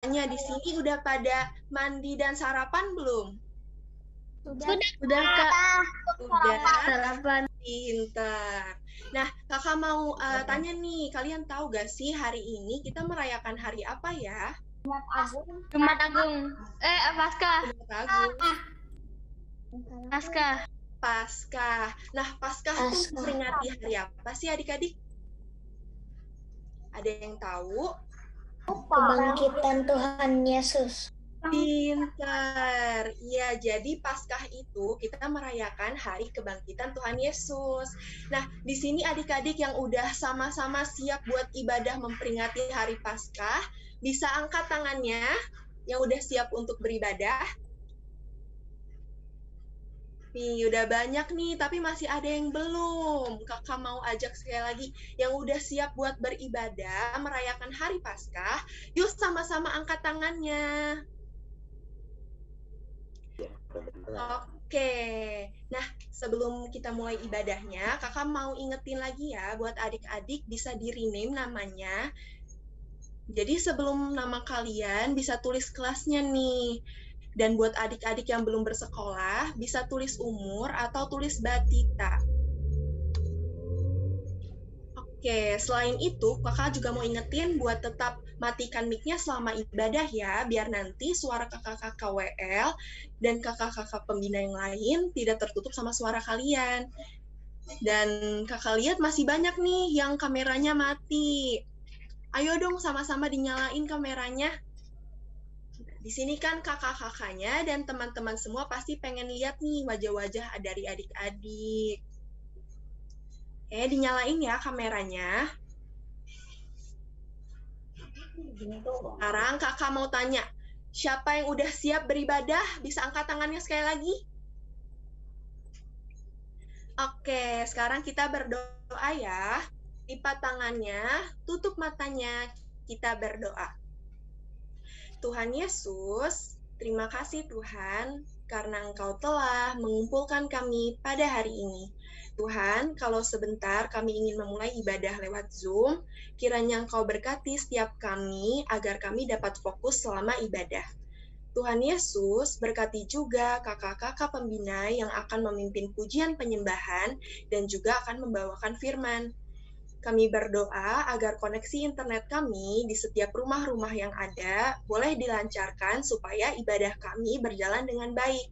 semuanya di sini udah pada mandi dan sarapan belum? Sudah Kak. Udah. Sarapan. Pinter. Nah, kakak mau tanya nih, kalian tahu gak sih hari ini kita merayakan hari apa ya? Jumat Agung. Paskah. Jumat Agung. Paskah. Paskah. Nah, Paskah itu memperingati hari apa sih adik-adik? Ada yang tahu? Kebangkitan Tuhan Yesus. Pinter. Ya, jadi Paskah itu kita merayakan hari kebangkitan Tuhan Yesus. Nah, di sini adik-adik yang udah sama-sama siap buat ibadah memperingati hari Paskah, bisa angkat tangannya yang udah siap untuk beribadah. Nih, udah banyak nih, tapi masih ada yang belum. Kakak mau ajak sekali lagi yang udah siap buat beribadah, merayakan hari Paskah. Yuk sama-sama angkat tangannya. Oke, nah sebelum kita mulai ibadahnya, kakak mau ingetin lagi ya, buat adik-adik bisa di-rename namanya. Jadi sebelum nama kalian bisa tulis kelasnya nih. Dan buat adik-adik yang belum bersekolah, bisa tulis umur atau tulis batita. Oke, selain itu, kakak juga mau ingetin buat tetap matikan mic-nya selama ibadah ya, biar nanti suara kakak-kakak WL dan kakak-kakak pembina yang lain tidak tertutup sama suara kalian. Dan kakak lihat masih banyak nih yang kameranya mati. Ayo dong sama-sama dinyalain kameranya. Di sini kan kakak-kakaknya dan teman-teman semua pasti pengen lihat nih wajah-wajah dari adik-adik. Dinyalain ya kameranya. Sekarang kakak mau tanya, siapa yang udah siap beribadah? Bisa angkat tangannya sekali lagi? Oke, sekarang kita berdoa ya. Lipat tangannya, tutup matanya, kita berdoa. Tuhan Yesus, terima kasih Tuhan, karena Engkau telah mengumpulkan kami pada hari ini. Tuhan, kalau sebentar kami ingin memulai ibadah lewat Zoom, kiranya Engkau berkati setiap kami agar kami dapat fokus selama ibadah. Tuhan Yesus berkati juga kakak-kakak pembina yang akan memimpin pujian penyembahan dan juga akan membawakan firman. Kami berdoa agar koneksi internet kami di setiap rumah-rumah yang ada boleh dilancarkan supaya ibadah kami berjalan dengan baik.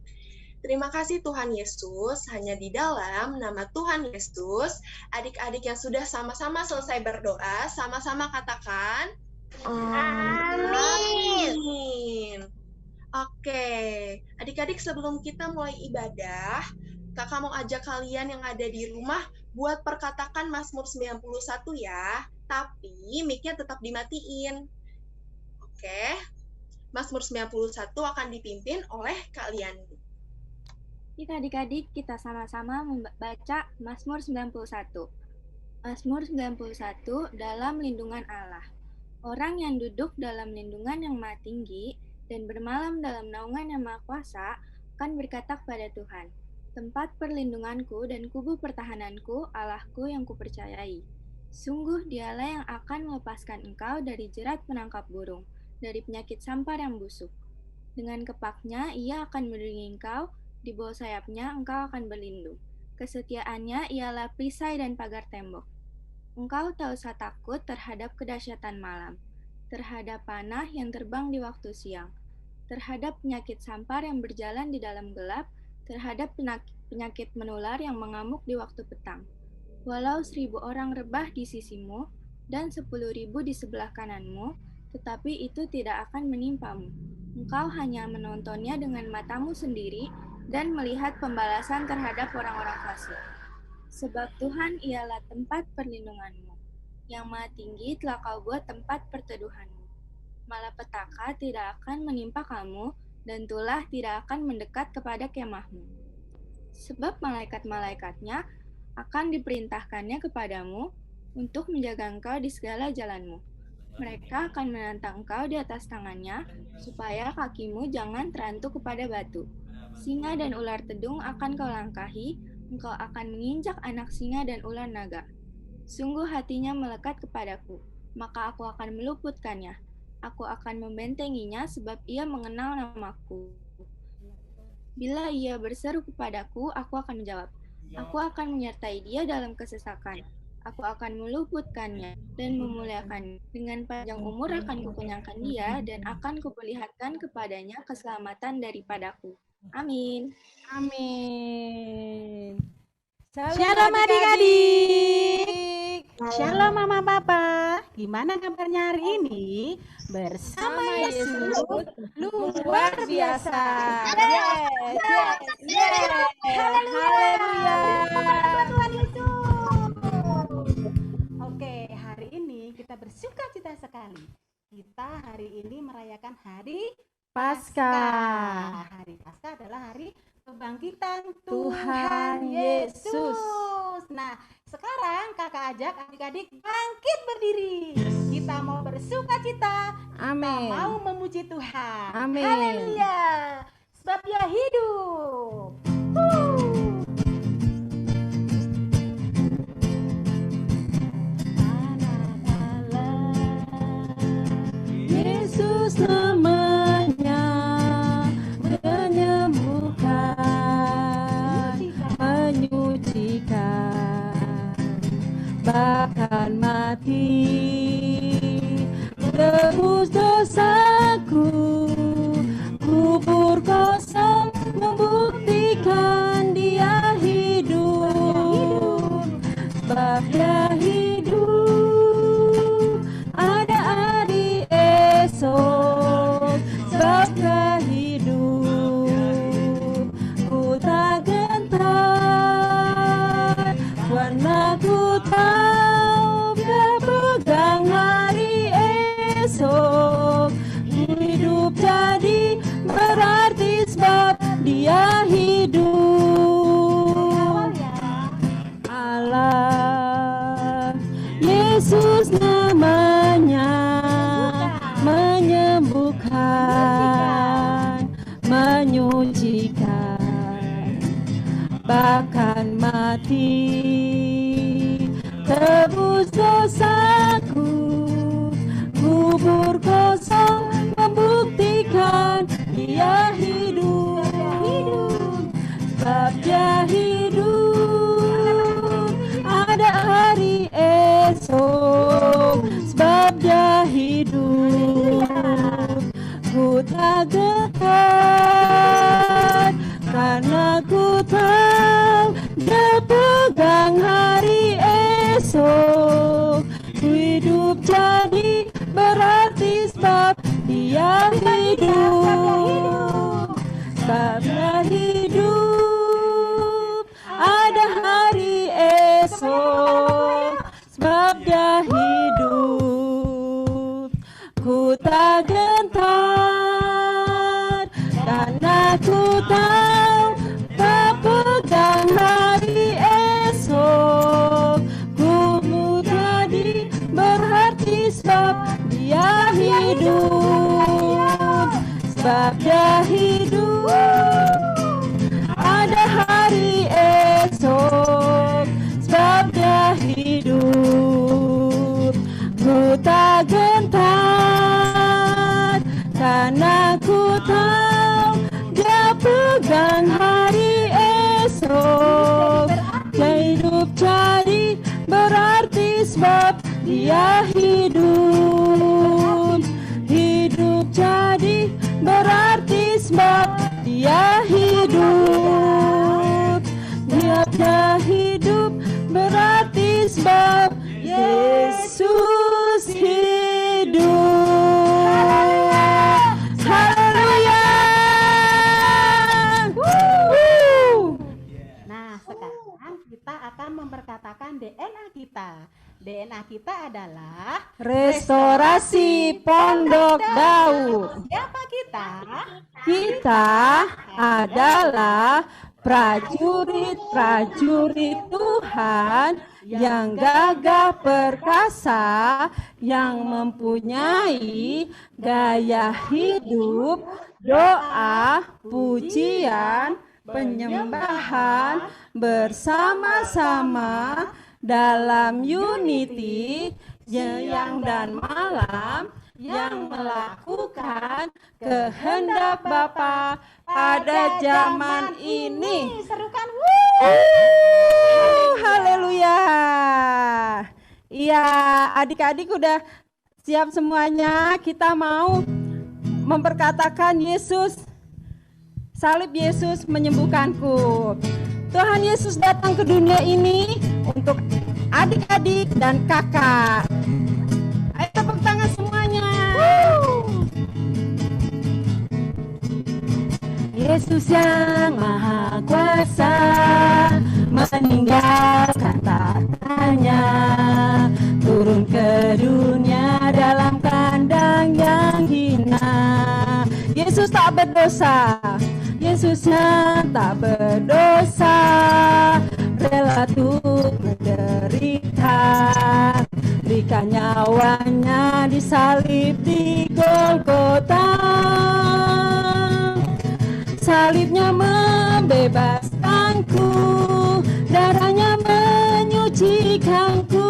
Terima kasih Tuhan Yesus, hanya di dalam nama Tuhan Yesus, adik-adik yang sudah sama-sama selesai berdoa, sama-sama katakan, Amin. Oke, adik-adik sebelum kita mulai ibadah, kakak mau ajak kalian yang ada di rumah buat perkatakan Mazmur 91 ya, tapi mic-nya tetap dimatiin. Oke, Mazmur 91 akan dipimpin oleh kalian. Kita adik-adik, kita sama-sama membaca Mazmur 91. Mazmur 91 dalam lindungan Allah. Orang yang duduk dalam lindungan yang Maha Tinggi dan bermalam dalam naungan yang Maha Kuasa akan berkata kepada Tuhan, tempat perlindunganku dan kubu pertahananku, Allahku yang kupercayai. Sungguh dialah yang akan melepaskan engkau dari jerat penangkap burung, dari penyakit sampar yang busuk. Dengan kepaknya ia akan melindungi engkau, di bawah sayapnya engkau akan berlindung. Kesetiaannya ialah perisai dan pagar tembok. Engkau tak usah takut terhadap kedahsyatan malam, terhadap panah yang terbang di waktu siang, terhadap penyakit sampar yang berjalan di dalam gelap, terhadap penyakit menular yang mengamuk di waktu petang. Walau 1.000 orang rebah di sisimu dan 10.000 di sebelah kananmu, tetapi itu tidak akan menimpamu. Engkau hanya menontonnya dengan matamu sendiri dan melihat pembalasan terhadap orang-orang fasik. Sebab Tuhan ialah tempat perlindunganmu. Yang Maha Tinggi telah kau buat tempat perteduhanmu. Malapetaka tidak akan menimpa kamu, dan tulah tidak akan mendekat kepada kemahmu. Sebab malaikat-malaikatnya akan diperintahkannya kepadamu untuk menjaga engkau di segala jalanmu. Mereka akan menantang engkau di atas tangannya, supaya kakimu jangan terantuk kepada batu. Singa dan ular tedung akan kau langkahi, engkau akan menginjak anak singa dan ular naga. Sungguh hatinya melekat kepadaku, maka aku akan meluputkannya. Aku akan membentenginya sebab ia mengenal namaku. Bila ia berseru kepadaku, aku akan menjawab. Aku akan menyertai dia dalam kesesakan. Aku akan meluputkannya dan memuliakannya. Dengan panjang umur akan kukenyangkan dia dan akan kuperlihatkan kepadanya keselamatan daripadaku. Amin. Amin. Shalom adik-adik. Shalom mama papa. Gimana kabarnya hari ini? Bersama Yesus luar biasa. Yes. Haleluya. Oke, hari ini kita bersuka cita sekali. Kita hari ini merayakan hari Paskah. Hari Paskah adalah hari kebangkitan Tuhan Yesus. Nah, sekarang kakak ajak adik-adik bangkit berdiri. Kita mau bersuka cita. Amin. Kita mau memuji Tuhan. Amin. Haleluya. Sebab Dia hidup. Yesus namanya menyembuhkan, menyucikan, bahkan mati, tebus dosaku, kubur kosong membuktikan Dia hidup, sebab Dia hidup. Ada hari esok, sebab Dia hidup. Ku tak gentar, karena ku tahu Dia pegang hari esok. Hidup jadi berarti sebab Dia hidup. Allah Yesus namanya menyembuhkan, menyucikan, bahkan mati, tebus dosaku, kubur kosong membuktikan Dia hidup, sebab Dia hidup. Ada hari esok, sebab Dia hidup. Ku tak gentar, karena ku tahu Dia pegang hari esok. Ku hidup jadi berarti sebab Dia hidup, sebab Dia hidup. Ada hari esok, sebab Dia hidup. Ku tak gentar, karena ku tahu Dia pegang hari esok. Ku jadi berarti sebab Dia hidup, sebab Dia hidup. Ada hari esok, sebab Dia hidup. Ku tak gentar, karena ku tahu Dia pegang hari esok. Dia hidup jadi berarti sebab Dia hidup. Hidup jadi berarti sebab Dia hidup. Dia hidup berarti sebab Yesus hidup. Haleluya. Nah, sekarang kita akan memperkatakan DNA kita. DNA kita adalah Restorasi Pondok Daud. siapa kita? Kita adalah prajurit-prajurit Tuhan yang gagah perkasa, yang mempunyai gaya hidup, doa, pujian, penyembahan bersama-sama dalam unity siang dan malam yang melakukan kehendak Bapa pada zaman ini. Serukan. Haleluya. Iya, adik-adik udah siap semuanya. Kita mau memperkatakan Yesus, salib Yesus menyembuhkanku. Tuhan Yesus datang ke dunia ini untuk adik-adik dan kakak. Ayo tepuk tangan semuanya. Yesus yang Maha Kuasa meninggalkan tahtanya, turun ke dunia dalam kandang yang hina. Yesus tak berdosa, Yesus yang tak berdosa, rela untuk menderita, berikan nyawanya disalib di Golgota. Salibnya membebaskanku, darahnya menyucikanku,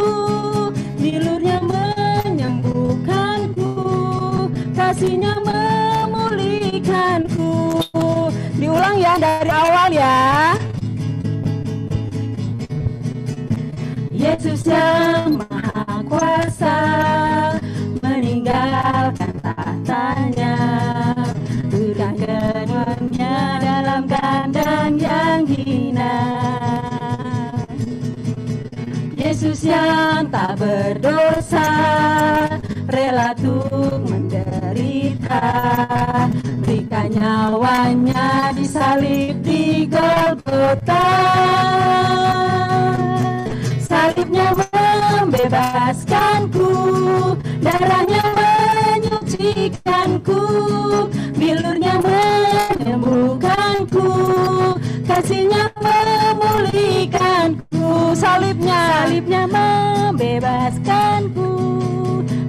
bilurnya menyembuhkanku, kasihnya memulihkanku. Diulang ya dari awal ya. Yesus yang Maha Kuasa meninggalkan tahtanya, turun ke dunia dalam kandang yang hina. Yesus yang tak berdosa, rela untuk menderita, berikan nyawanya disalib di Golgota. Salibnya membebaskanku, darahnya menyucikanku, bilurnya menyembuhkanku, kasihnya memulihkanku. Salibnya membebaskanku,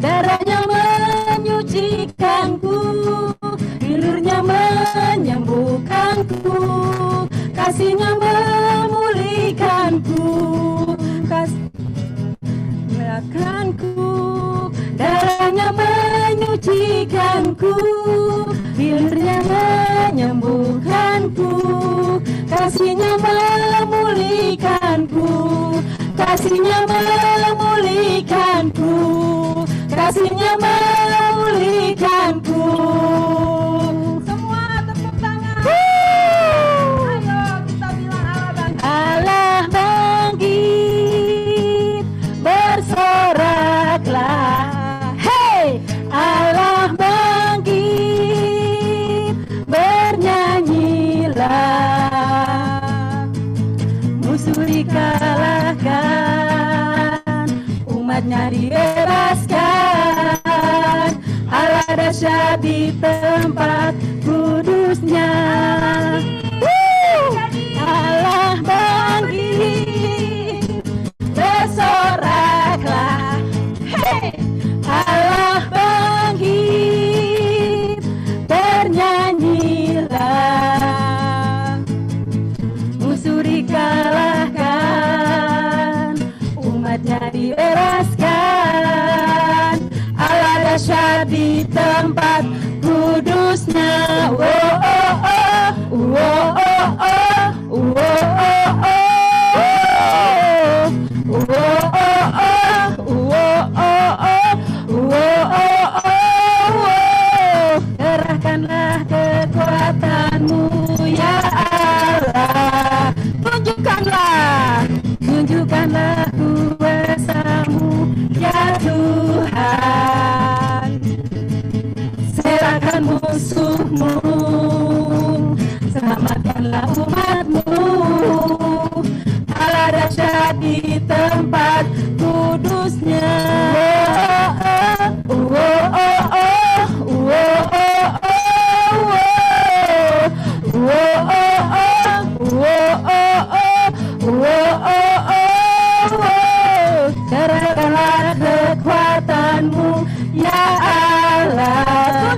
darahnya menyucikanku, bilurnya menyembuhkanku, kasihnya memulihkanku. Darahnya menyucikanku, bilurnya menyembuhkanku, kasihnya memulihkanku, kasihnya memulihkanku, kasihnya memulihkanku. Semua tepuk tangan. Ayo kita bilang Allah bangkit, bersoraklah. Hey, Allah bangkit, bernyanyilah. Musuh dikalahkan, umatnya dibebaskan. Allah dahsyat di tempat kudusnya. Allah bangkit, bersoraklah. Hey, Allah bangkit, bernyanyilah. Musuh dikalahkan, umatnya dibebaskan. Allah dahsyat di tempat kudusnya. Oh, oh, oh, oh, oh, oh, oh, oh. Kerahkanlah kekuatanmu ya Allah, tunjukkanlah kuasamu ya Tuhan. Serahkan musuhmu, selamatkanlah umatmu. Allah dahsyat di tempat kudusnya. Serahkanlah kekuatanmu ya Allah,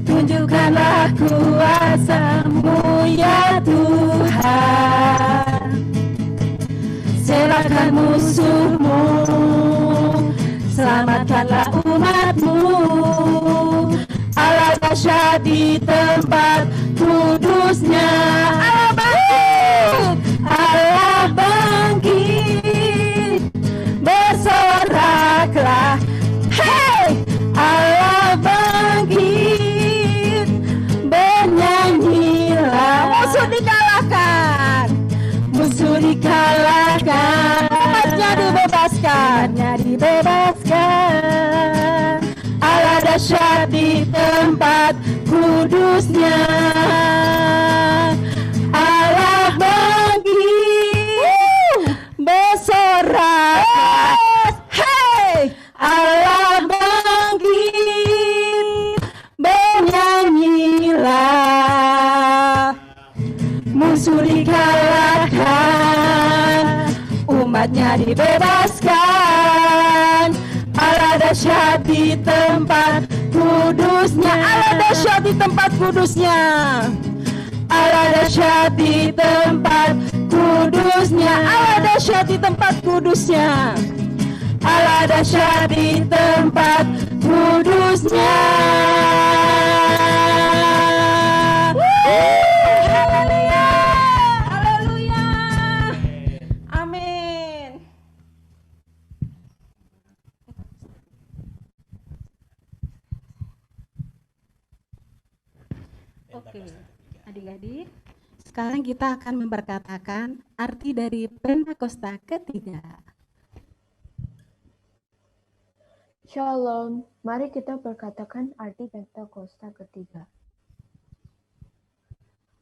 tunjukkanlah kuasamu ya Tuhan. Serahkan musuhmu, selamatkanlah umatmu. tempatmu, Allah dahsyat di tempat kudusnya. Allah bangkit, bersoraklah, hey, Allah bangkit, bernyanyilah. Musuh dikalahkan, musuh dikalahkan, umatnya dibebaskan, umatnya dibebaskan. Allah dahsyat di tempat kudusnya. Allah bangkit, bersorak, hey, Allah bangkit, bernyanyilah. Musuh dikalahkan, umatnya dibebaskan. Allah dahsyat di tempat kudusnya. Allah dahsyat di tempat kudusnya. Allah dahsyat di tempat kudusnya. Allah dahsyat di tempat kudusnya. Allah dahsyat di tempat kudusnya. Haleluya, haleluya, amin. Oke, adik-adik, sekarang kita akan memperkatakan arti dari Pentakosta ketiga. Shalom, mari kita perkatakan arti Pentakosta ketiga.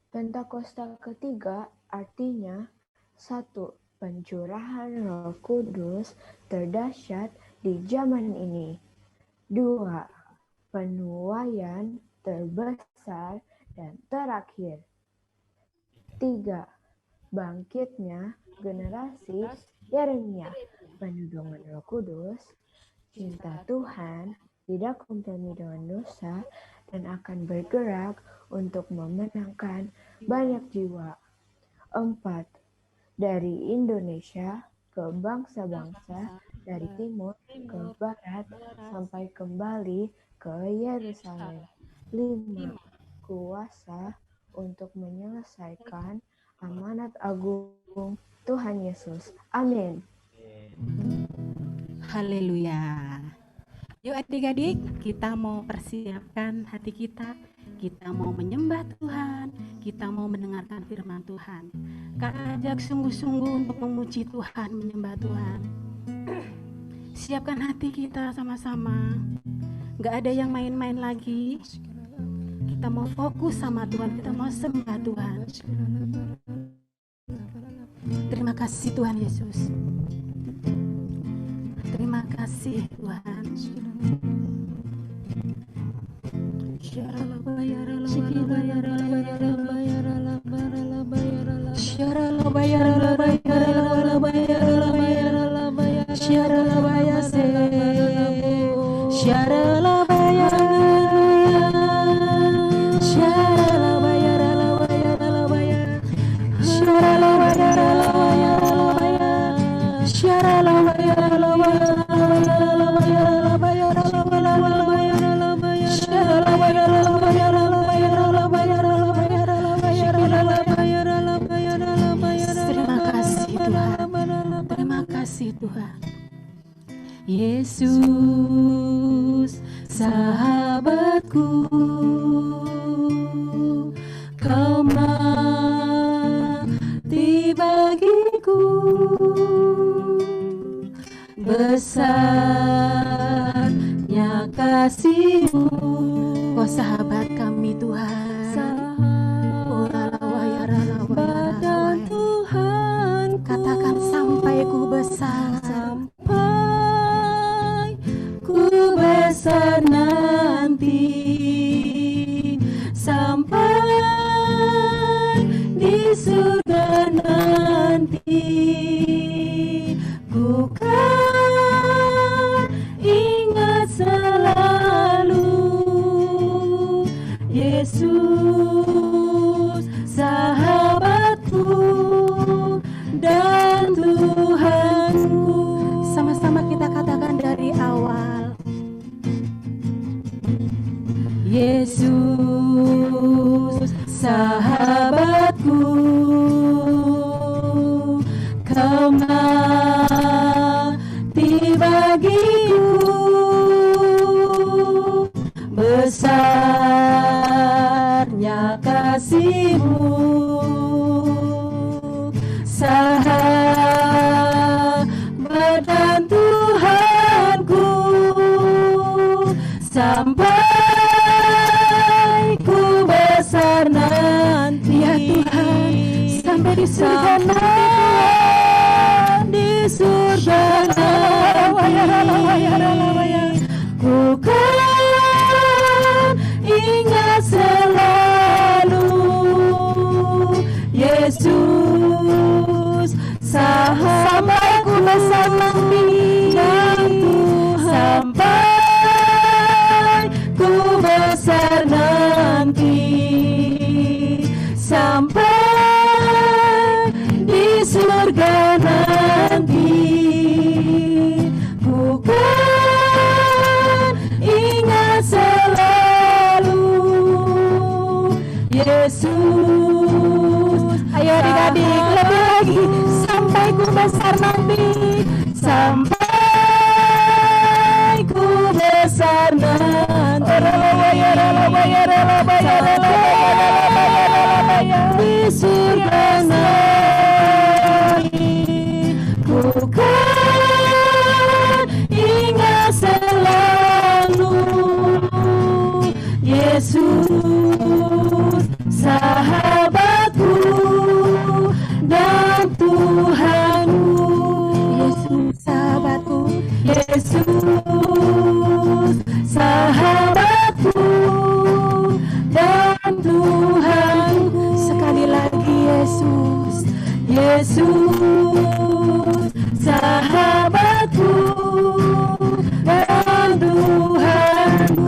Pentakosta ketiga artinya 1. Pencurahan Roh Kudus terdahsyat di zaman ini. 2. Penuaian terbesar dan terakhir. 3. Bangkitnya generasi Yeremia, penuh dengan Roh Kudus, cinta Tuhan, tidak kompromi dengan dosa, dan akan bergerak untuk memenangkan banyak jiwa. 4. Dari Indonesia ke bangsa-bangsa, dari timur ke barat, sampai kembali ke Yerusalem. 5. Kuasa untuk menyelesaikan amanat agung Tuhan Yesus. Amin. Haleluya. Yuk adik-adik, kita mau persiapkan hati kita. Kita mau menyembah Tuhan, kita mau mendengarkan firman Tuhan. Kak ajak sungguh-sungguh untuk memuji Tuhan, menyembah Tuhan. Siapkan hati kita sama-sama. Gak ada yang main-main lagi. Kita mau fokus sama Tuhan, kita mau sembah Tuhan. Terima kasih Tuhan Yesus. Terima kasih Tuhan. Tuhan. Yesus sahabatku, Kau mati bagiku, besarnya kasih-Mu, Kau sahabat kami Tuhan. Katakan sampai ku besar, sampai ku besar nanti, sampai di surga nanti, ku kan ingat selalu Yesus sahabatku dan Tuhanku. Sama-sama kita katakan dari awal. Yesus sahabatku, Kau mati bagiku, besarnya kasih-Mu, sahabat dan Tuhanku, sampai ku besar nanti. Ya Tuhan, sampai di surga nanti, di surga nanti, ku kan ingat selalu Yesus sahabatku, besar nanti, sampai ku besar nanti, sampai di surga nanti, ku kan ingat selalu Yesus. Ayo adik-adik, lebih lagi, sampai ku besar nanti, sampai ku besar nanti, di surga nanti, ku kan ingat selalu Yesus sahabatku dan Tuhanku. Yesus sahabatku, Yesus sahabatku dan Tuhanku. Sekali lagi Yesus, Yesus sahabatku dan Tuhanku.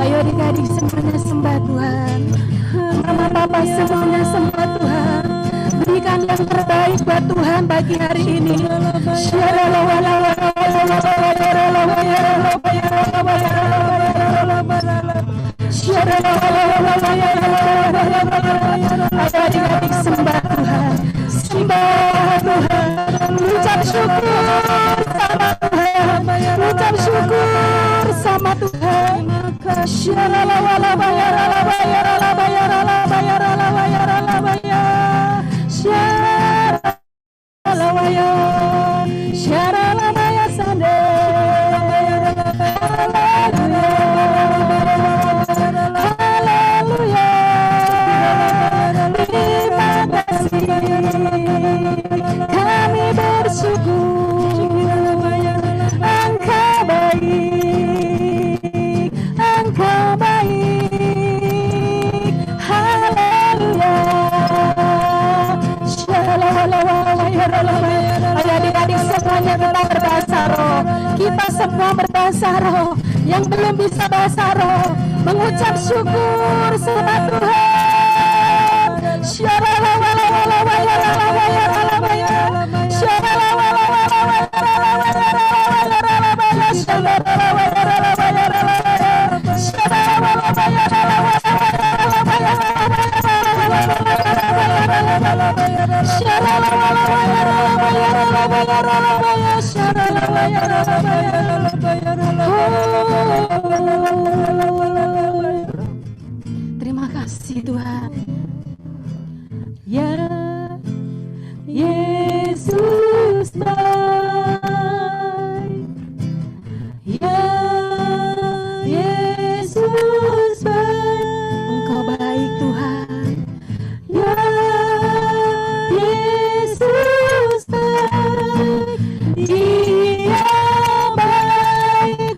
Ayo adik-adik semuanya sembah Tuhan, mama papa semuanya sembah Tuhan. Berikan yang terbaik buat Tuhan pagi hari ini. Ayo adik-adik sembah Tuhan, sembah Tuhan, ucap syukur sama Tuhan, ucap syukur sama Tuhan. Kami bersyukur, Engkau baik, Engkau baik, haleluya. Ayo adik-adik semuanya kita berbahasa roh, kita semua berbahasa roh. Yang belum bisa bahasa roh, mengucap syukur sama Tuhan. Terima kasih Tuhan. Ya Yesus baik, ya Yesus baik, Engkau baik Tuhan. Ya Yesus baik, Dia baik,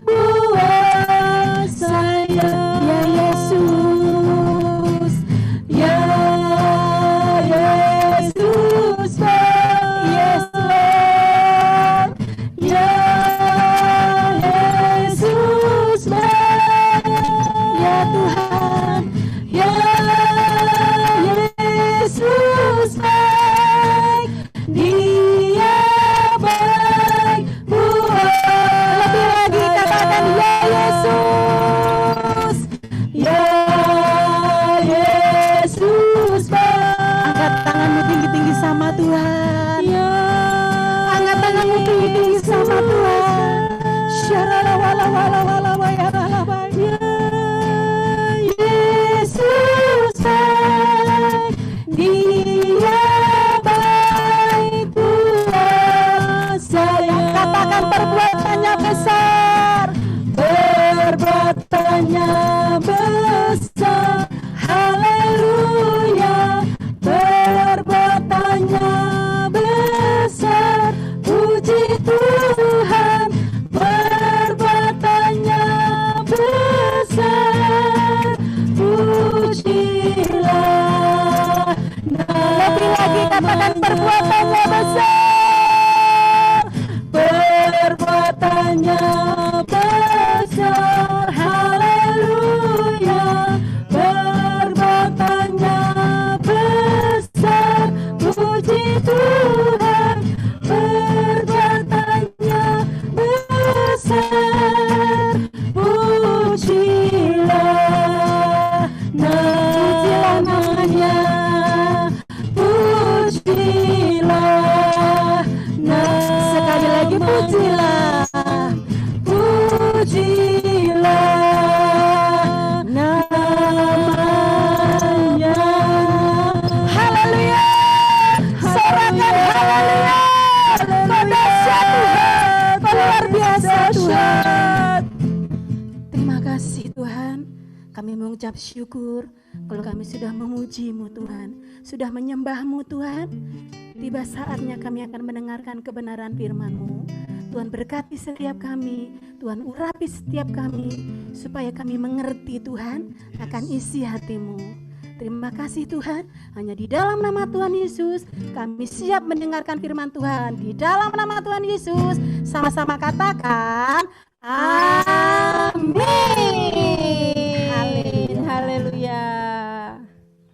Yesus baik, Dia baik kuasa. Yang katakan perbuatannya besar, perbuatannya besar. Haleluya, perbuatannya besar. Puji Tuhan, perbuatannya besar. Pujilah. Lebih lagi katakan perbuatannya besar, perbuatannya besar. Haleluya, perbuatannya besar. Puji Tuhan, perbuatannya besar. Pujilah namanya, pujilah namanya. Sekali lagi pujilah, pujilah namanya. Haleluya, sorakan haleluya. Kau dahsyat Tuhan, kau luar biasa Tuhan. Terima kasih Tuhan, kami mengucap syukur kalau kami sudah memuji-Mu Tuhan, sudah menyembah-Mu Tuhan. Tiba saatnya kami akan mendengarkan kebenaran firman-Mu. Tuhan berkati setiap kami, Tuhan urapi setiap kami, supaya kami mengerti Tuhan akan isi hati-Mu. Terima kasih Tuhan, hanya di dalam nama Tuhan Yesus kami siap mendengarkan firman Tuhan. Di dalam nama Tuhan Yesus sama-sama katakan amin. Haleluya.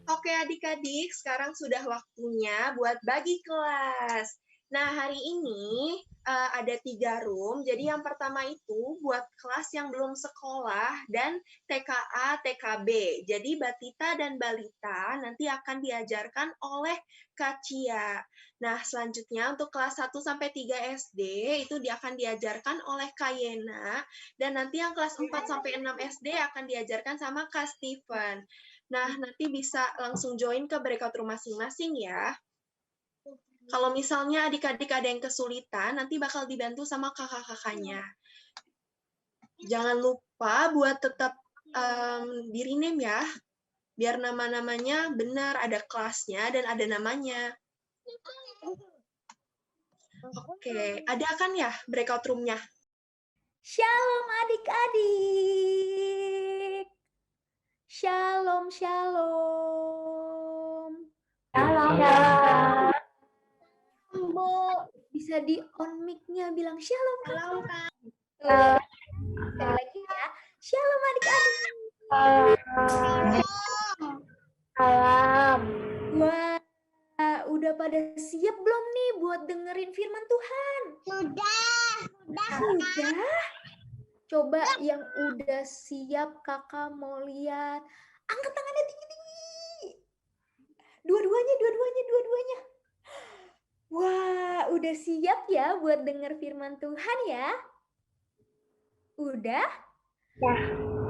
Oke adik-adik, sekarang sudah waktunya buat bagi kelas. Nah, hari ini ada 3 room. Jadi yang pertama itu buat kelas yang belum sekolah dan TKA, TKB. Jadi Batita dan Balita nanti akan diajarkan oleh Kak Cia. Nah, selanjutnya untuk kelas 1 sampai 3 SD itu akan diajarkan oleh Kak Yena, dan nanti yang kelas 4 sampai 6 SD akan diajarkan sama Kak Steven. Nah, nanti bisa langsung join ke breakout room masing-masing ya. Kalau misalnya adik-adik ada yang kesulitan, nanti bakal dibantu sama kakak-kakaknya. Jangan lupa buat tetap di rename ya, biar nama-namanya benar, ada kelasnya dan ada namanya. Oke, ada kan ya breakout room-nya? Shalom adik-adik. Shalom, shalom. Shalom. Mbok, bisa di on mic-nya bilang shalom. Halo, Kak. Sekali lagi ya. Shalom adik-adik. Salam. Wah, udah pada siap belum nih buat dengerin firman Tuhan? Sudah. Coba yang udah siap kakak mau lihat. Angkat tangannya tinggi-tinggi. Dua-duanya. Wah, udah siap ya buat denger firman Tuhan ya? Udah? Ya.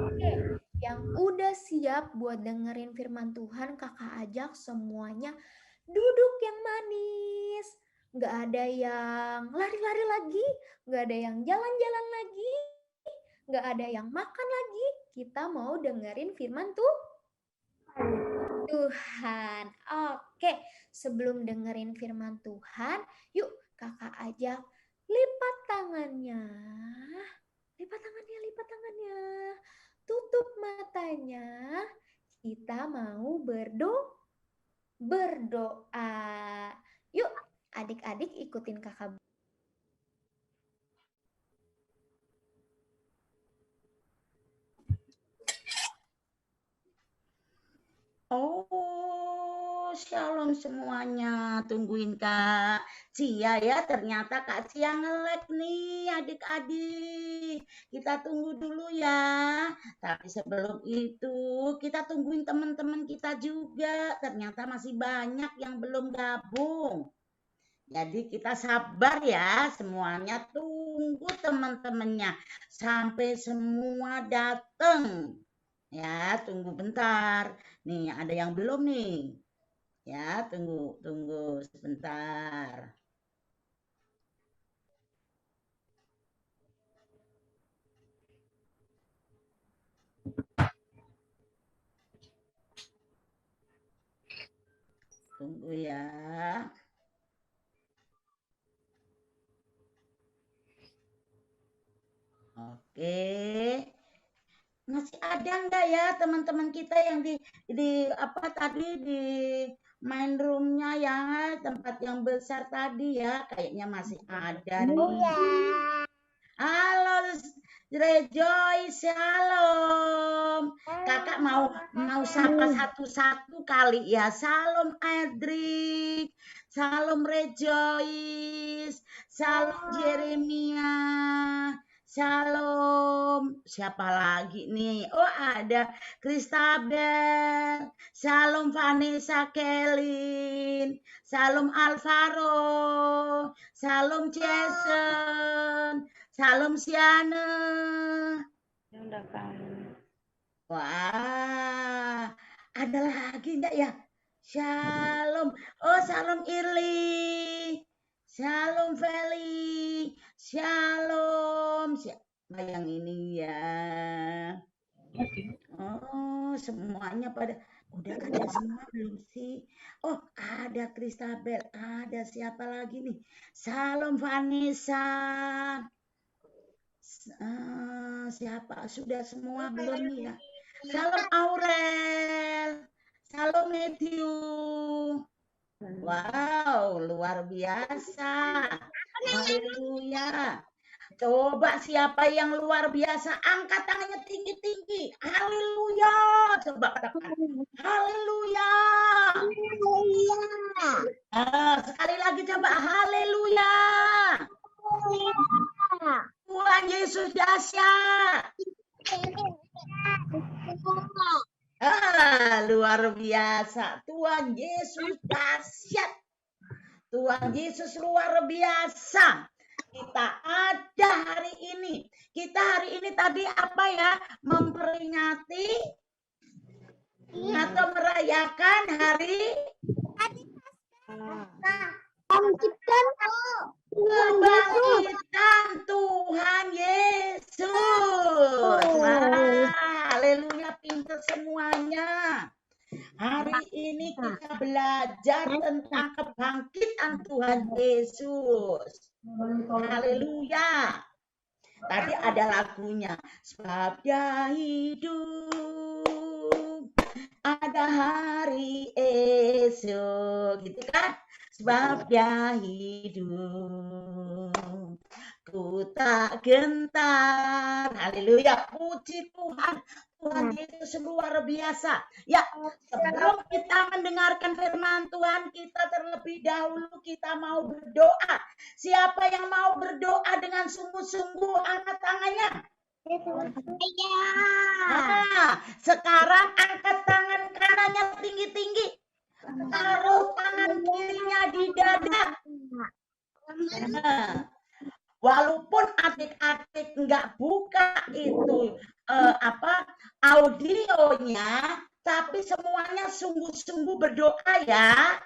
Oke, yang udah siap buat dengerin firman Tuhan, kakak ajak semuanya duduk yang manis. Nggak ada yang lari-lari lagi, nggak ada yang jalan-jalan lagi, nggak ada yang makan lagi. Kita mau dengerin firman Tuhan. Oke, sebelum dengerin firman Tuhan, yuk kakak ajak lipat tangannya. Lipat tangannya. Tutup matanya. Kita mau berdoa. Yuk, adik-adik ikutin kakak. Oh, shalom semuanya. Tungguin Kak Cia ya. Ternyata Kak Cia nge-lag nih adik-adik. Kita tunggu dulu ya. Tapi sebelum itu kita tungguin teman-teman kita juga. Ternyata masih banyak yang belum gabung. Jadi kita sabar ya semuanya, tunggu teman-temannya sampai semua datang. Ya, tunggu bentar. Nih, ada yang belum nih. Ya, tunggu sebentar. Tunggu ya. Oke. Masih ada enggak ya teman-teman kita yang di apa tadi di main roomnya ya, tempat yang besar tadi ya, kayaknya masih ada nih. Halo Rejoice, shalom. Kakak mau sapa satu-satu kali ya. Salam Edric, salam Rejoice, salam Jeremia, shalom. Siapa lagi nih? Oh, ada Kristabel, shalom Vanessa Kelin, salam Alvaro, salam Jason, salam Siana. Wah, ada lagi enggak ya? Shalom. Oh, salam Irli. Shalom Feli. Shalom. Siapa yang ini ya? Oh, semuanya pada udah ada semua belum sih? Oh, ada Kristabel. Ada siapa lagi nih? Salam Vanessa. Siapa? Sudah semua belum nih ya? Salam Aurel. Salam Matthew. Wow, luar biasa. Haleluya. Coba siapa yang luar biasa, angkat tangannya tinggi-tinggi. Haleluya. Coba katakan. Haleluya. Sekali lagi coba. Haleluya. Tuhan Yesus dahsyat. Luar biasa. Tuhan Yesus dahsyat. Tuhan Yesus luar biasa. Kita ada hari ini. Kita hari ini tadi apa ya? Memperingati atau merayakan hari kebangkitan Tuhan Yesus. Haleluya, pintar semuanya. Hari ini kita belajar tentang kebangkitan Tuhan Yesus. Haleluya. Tadi ada lagunya. Sebab dia hidup, ada hari esok, gitu kan? Sebab dia hidup, ku tak gentar. Haleluya, puji Tuhan. Tuhan Yesus luar biasa. Ya, sebelum kita mendengarkan firman Tuhan, kita terlebih dahulu kita mau berdoa. Siapa yang mau berdoa dengan sungguh-sungguh, angkat tangannya. Sekarang angkat tangan kanannya tinggi-tinggi. Taruh tangan kirinya di dada. Walaupun adik-adik nggak buka itu audionya, tapi semuanya sungguh-sungguh berdoa ya.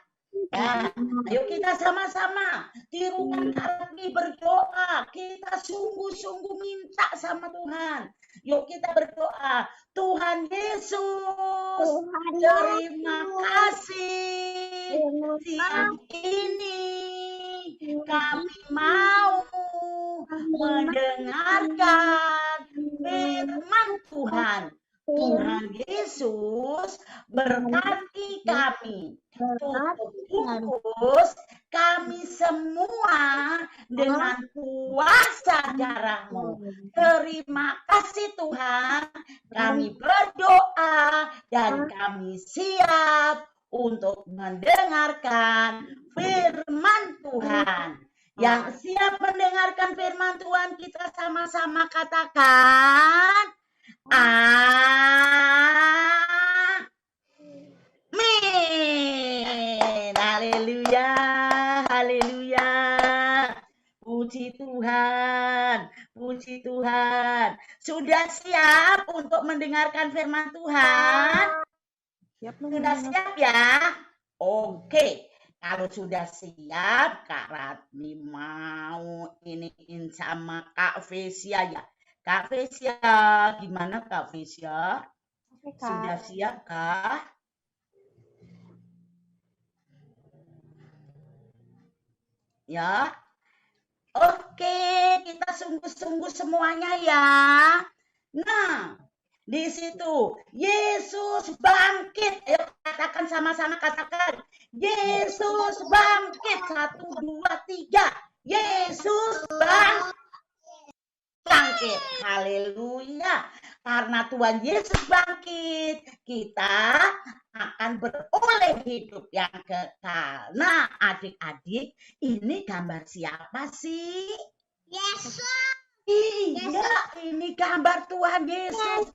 Ayo kita sama-sama di rumah kami berdoa. Kita sungguh-sungguh minta sama Tuhan. Yuk kita berdoa. Tuhan Yesus, terima kasih siang ini kami mau mendengarkan firman Tuhan. Tuhan Yesus berkati kami. Tukus kami semua dengan kuasa darah-Mu. Terima kasih Tuhan. Kami berdoa dan kami siap untuk mendengarkan firman Tuhan. Yang siap mendengarkan firman Tuhan, kita sama-sama katakan amin. Haleluya, haleluya. puji Tuhan. Sudah siap untuk mendengarkan firman Tuhan? Sudah siap ya? Oke. Kalau sudah siap, Kak Ratmi mau iniin sama Kak Vesia ya. Kak Vesia, gimana Kak Vesia? Sudah siap kah? Ya. Oke, kita sungguh-sungguh semuanya ya. Nah, di situ Yesus bangkit. Ayo katakan sama-sama, katakan. Yesus bangkit. 1, 2, 3. Yesus bangkit. Haleluya. Karena Tuhan Yesus bangkit, kita akan beroleh hidup yang kekal. Nah, adik-adik, ini gambar siapa sih? Yesus. Iya, ini gambar Tuhan Yesus.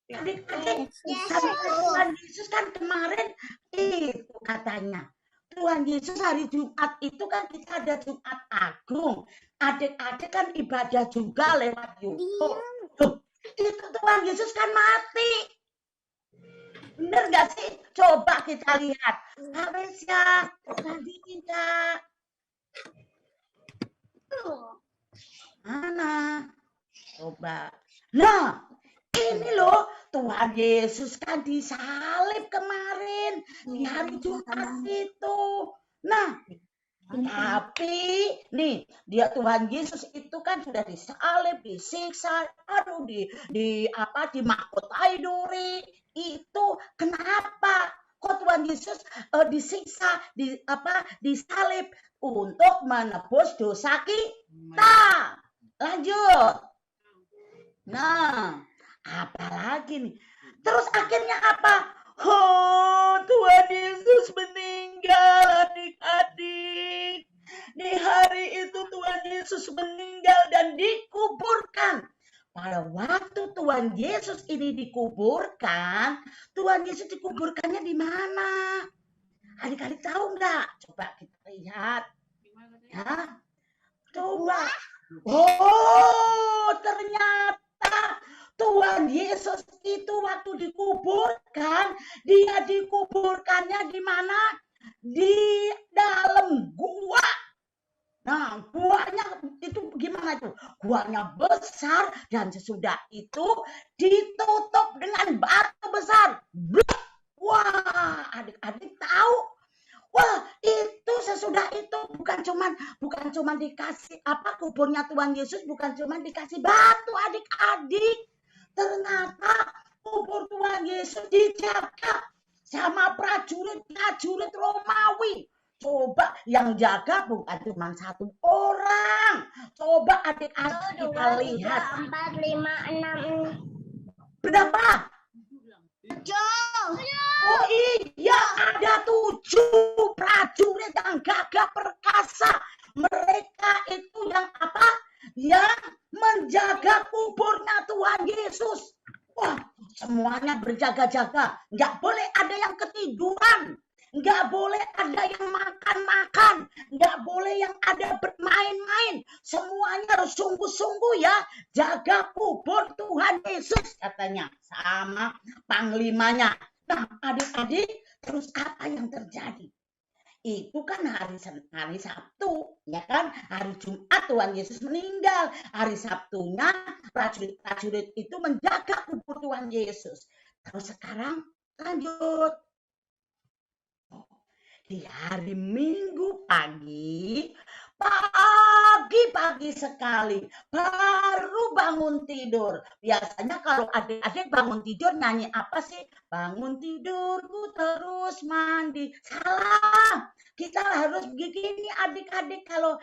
Adik-adik, Tuhan Yesus kan kemarin itu katanya. Tuhan Yesus hari Jumat itu kan kita ada Jumat Agung. Adik-adik kan ibadah juga lewat YouTube. Tuh, itu Tuhan Yesus kan mati. Bener gak sih? Coba kita lihat. Harusnya tadi tidak. Mana? Coba. Nah, ini loh Tuhan Yesus kan disalib kemarin di hari Jumat itu. Nah, tapi nih dia Tuhan Yesus itu kan sudah disalib, disiksa, aduh dimahkotai duri. Itu kenapa? Kok Tuhan Yesus disiksa, disalib untuk menebus dosa kita. Lanjut. Nah, apalagi nih? Terus akhirnya apa? Oh, Tuhan Yesus meninggal, adik-adik. Di hari itu Tuhan Yesus meninggal dan dikuburkan. Pada waktu Tuhan Yesus ini dikuburkan, Tuhan Yesus dikuburkannya di mana? Adik-adik tahu nggak? Coba kita lihat. Ya, coba. Oh, ternyata Tuhan Yesus itu waktu dikuburkan, dia dikuburkannya di mana? Di dalam gua. Nah, guanya itu gimana tuh? Guanya besar dan sesudah itu ditutup dengan batu besar. Wah, adik-adik tahu? Wah, itu sesudah itu bukan cuman dikasih kuburnya Tuhan Yesus bukan cuman dikasih batu adik-adik. Ternyata kubur Tuhan Yesus dijaga sama prajurit Romawi. Coba yang jaga bukan cuma satu orang. Coba adik-adik kita lihat. 4, 5, 6. Berapa? 7. Oh iya, ada 7 prajurit yang gagah perkasa. Mereka itu yang apa? Yang menjaga kuburnya Tuhan Yesus. Wah, semuanya berjaga-jaga. Nggak boleh ada yang ketiduran. Nggak boleh ada yang makan-makan. Nggak boleh yang ada bermain-main. Semuanya harus sungguh-sungguh ya. Jaga kubur Tuhan Yesus katanya. Sama panglimanya. Nah adik-adik terus apa yang terjadi? Itu kan hari Sabtu, ya kan? Hari Jumat Tuhan Yesus meninggal. Hari Sabtunya prajurit itu menjaga kubur Tuhan Yesus. Terus sekarang lanjut. Di hari Minggu pagi sekali baru bangun tidur. Biasanya kalau adik-adik bangun tidur nyanyi apa sih? Bangun tidurku terus mandi. Salah. Kita harus begini adik-adik kalau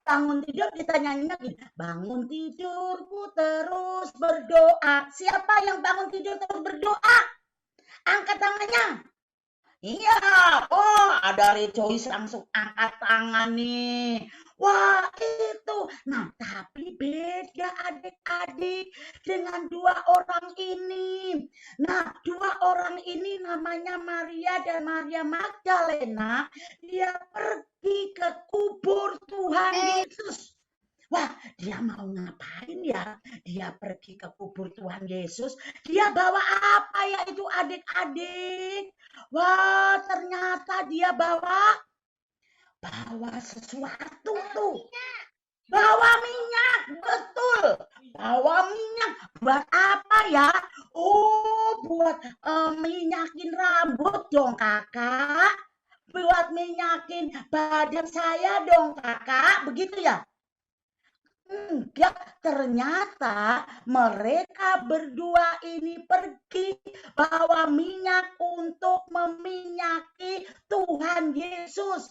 bangun tidur kita nyanyinya gini. Bangun tidurku terus berdoa. Siapa yang bangun tidur terus berdoa? Angkat tangannya. Iya, ada Rejoice langsung angkat tangan nih. Wah, itu. Nah, tapi beda adik-adik dengan 2 orang ini. Nah, 2 orang ini namanya Maria dan Maria Magdalena. Dia pergi ke kubur Tuhan Yesus. Wah, dia mau ngapain ya? Dia pergi ke kubur Tuhan Yesus. Dia bawa apa ya itu adik-adik? Wah, ternyata dia bawa sesuatu tuh. Bawa minyak, betul. Bawa minyak. Buat apa ya? Oh, buat minyakin rambut dong kakak. Buat minyakin badan saya dong kakak. Begitu ya? Enggak, ternyata mereka berdua ini pergi bawa minyak untuk meminyaki Tuhan Yesus.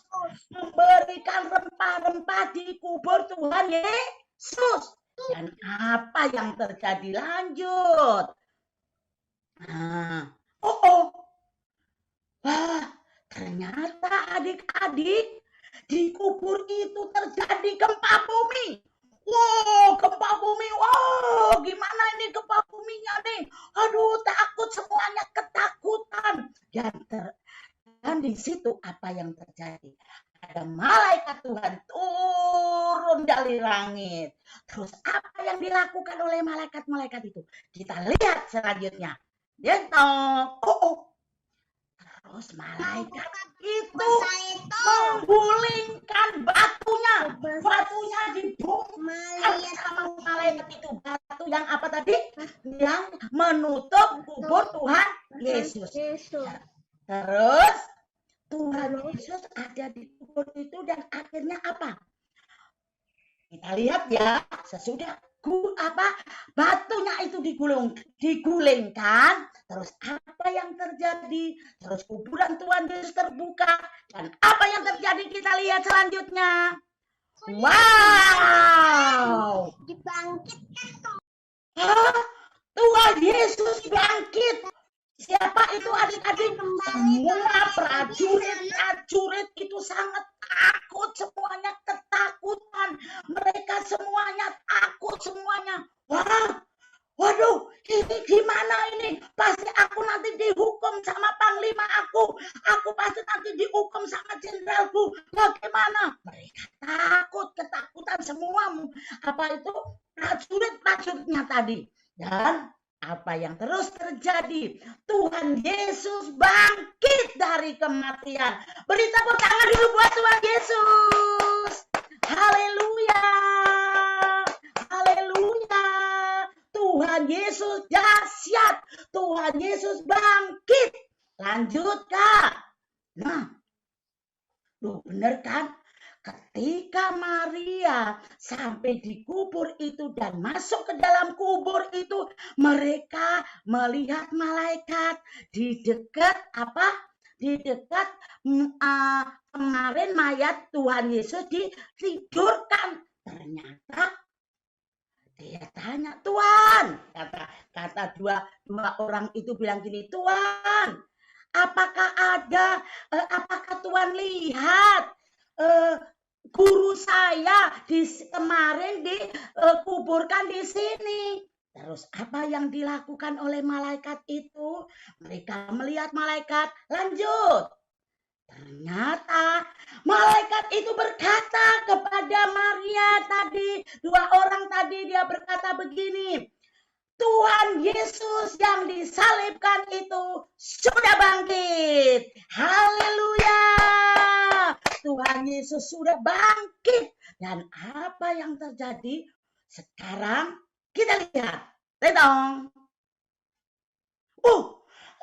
Memberikan rempah-rempah di kubur Tuhan Yesus. Dan apa yang terjadi? Lanjut. Wah, ternyata adik-adik di kubur itu terjadi gempa bumi. Wow, gempa bumi. Wow, gimana ini gempa buminya nih? Aduh, takut semuanya, ketakutan. Dan di situ apa yang terjadi? Ada malaikat Tuhan turun dari langit. Terus apa yang dilakukan oleh malaikat-malaikat itu? Kita lihat selanjutnya. Terus malaikat itu menggulingkan batunya. Batunya dibongkar sama malaikat itu. Batu yang apa tadi? Yang menutup kubur Tuhan Yesus. Terus Tuhan Yesus ada di kubur itu dan akhirnya apa? Kita lihat ya, sesudah batunya itu digulingkan, terus apa yang terjadi? Terus kuburan Tuhan Yesus terbuka dan apa yang terjadi? Kita lihat selanjutnya. Wow! Dibangkitkan. Tuhan Yesus bangkit. Siapa itu adik-adik? Semua prajurit itu sangat takut, semuanya ketakutan. Mereka semuanya takut semuanya. Waduh, ini gimana ini? Pasti aku nanti dihukum sama panglima aku. Aku pasti nanti dihukum sama jenderalku. Bagaimana? Mereka takut, ketakutan semua. Apa itu? Prajuritnya tadi. Dan apa yang terus terjadi? Tuhan Yesus bangkit dari kematian. Beri tepuk tangan dulu buat Tuhan Yesus. Haleluya. Haleluya. Tuhan Yesus dahsyat. Tuhan Yesus bangkit. Lanjut, Kak. Nah, bener kan? Ketika Maria sampai di kubur itu dan masuk ke dalam kubur itu, mereka melihat malaikat di dekat kemarin mayat Tuhan Yesus ditidurkan. Ternyata dia tanya, Tuhan, kata dua orang itu bilang gini, Tuhan, apakah Tuhan lihat guru saya kemarin dikuburkan di sini? Terus apa yang dilakukan oleh malaikat itu? Mereka melihat malaikat. Lanjut. Ternyata malaikat itu berkata kepada Maria tadi, dua orang tadi, dia berkata begini, Tuhan Yesus yang disalibkan itu sudah bangkit. Haleluya. Tuhan Yesus sudah bangkit. Dan apa yang terjadi? Sekarang kita lihat. Tetong.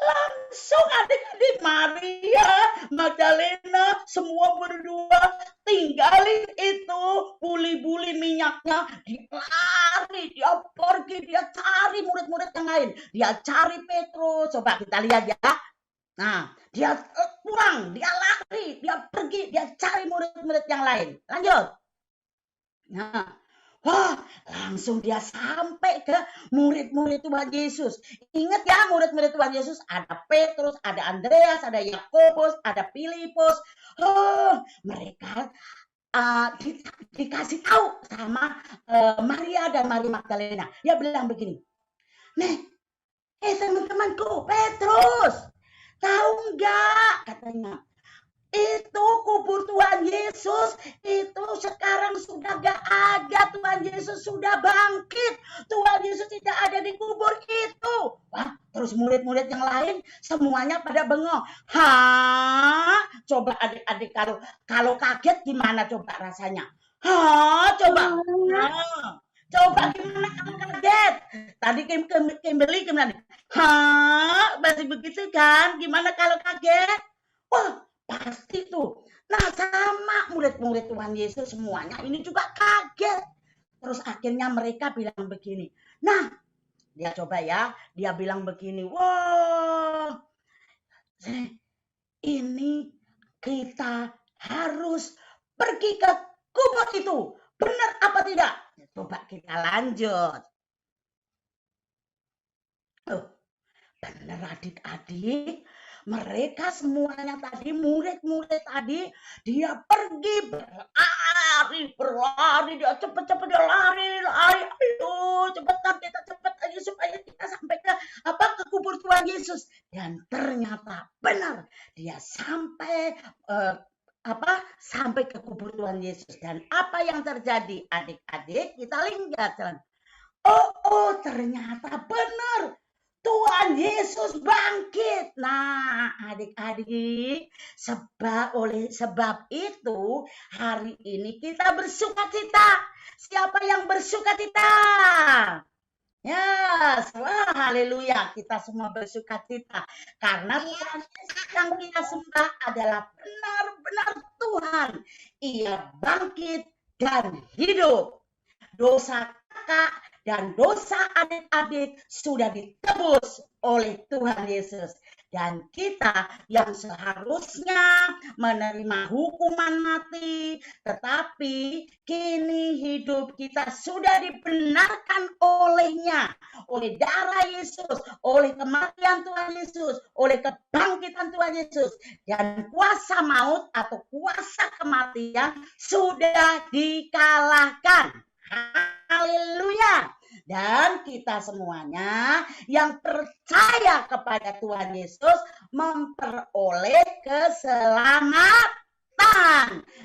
Langsung adik-adik Maria, Magdalena, semua berdua tinggalin itu buli-buli minyaknya. Dia lari, dia pergi, dia cari murid-murid yang lain. Dia cari Petrus. Coba kita lihat ya. Nah, dia pulang, dia lari, dia pergi, dia cari murid-murid yang lain. Lanjut. Nah, langsung dia sampai ke murid-murid Tuhan Yesus. Ingat ya, murid-murid Tuhan Yesus, ada Petrus, ada Andreas, ada Yakobus, ada Filipus. Mereka dikasih tahu sama Maria dan Maria Magdalena. Dia bilang begini, teman-temanku, Petrus, tahu enggak, katanya, Itu kubur Tuhan Yesus itu sekarang sudah gak ada. Tuhan Yesus sudah bangkit. Tuhan Yesus tidak ada di kubur itu. Wah, terus murid-murid yang lain semuanya pada bengong. Hah? Coba adik-adik kalau kaget gimana coba rasanya? Hah? Coba. Coba gimana kamu kaget? Tadi Kimberly gimana? Hah? Masih begitu kan? Gimana kalau kaget? Wah, pasti tuh. Nah, sama murid-murid Tuhan Yesus semuanya ini juga kaget. Terus akhirnya mereka bilang begini. Nah, dia coba ya. Dia bilang begini. Wah, ini kita harus pergi ke kubur itu. Benar apa tidak? Coba kita lanjut. Oh, benar adik-adik. Mereka semuanya tadi, murid-murid tadi, dia pergi berlari, dia cepet-cepet dia lari, ayo cepetan kita cepet aja supaya kita sampai ke kubur Tuhan Yesus. Dan ternyata benar dia sampai sampai ke kubur Tuhan Yesus. Dan apa yang terjadi adik-adik? Kita lihat. Oh ternyata benar. Tuhan Yesus bangkit. Nah, adik-adik, sebab itu hari ini kita bersukacita. Siapa yang bersukacita? Ya, haleluya, kita semua bersukacita karena Tuhan Yesus yang kita sembah adalah benar-benar Tuhan. Ia bangkit dan hidup. Dosa kakak dan dosa adik-adik sudah ditebus oleh Tuhan Yesus. Dan kita yang seharusnya menerima hukuman mati, tetapi kini hidup kita sudah dibenarkan olehnya, oleh darah Yesus, oleh kematian Tuhan Yesus, oleh kebangkitan Tuhan Yesus. Dan kuasa maut atau kuasa kematian sudah dikalahkan. Haleluya. Dan kita semuanya yang percaya kepada Tuhan Yesus memperoleh keselamatan.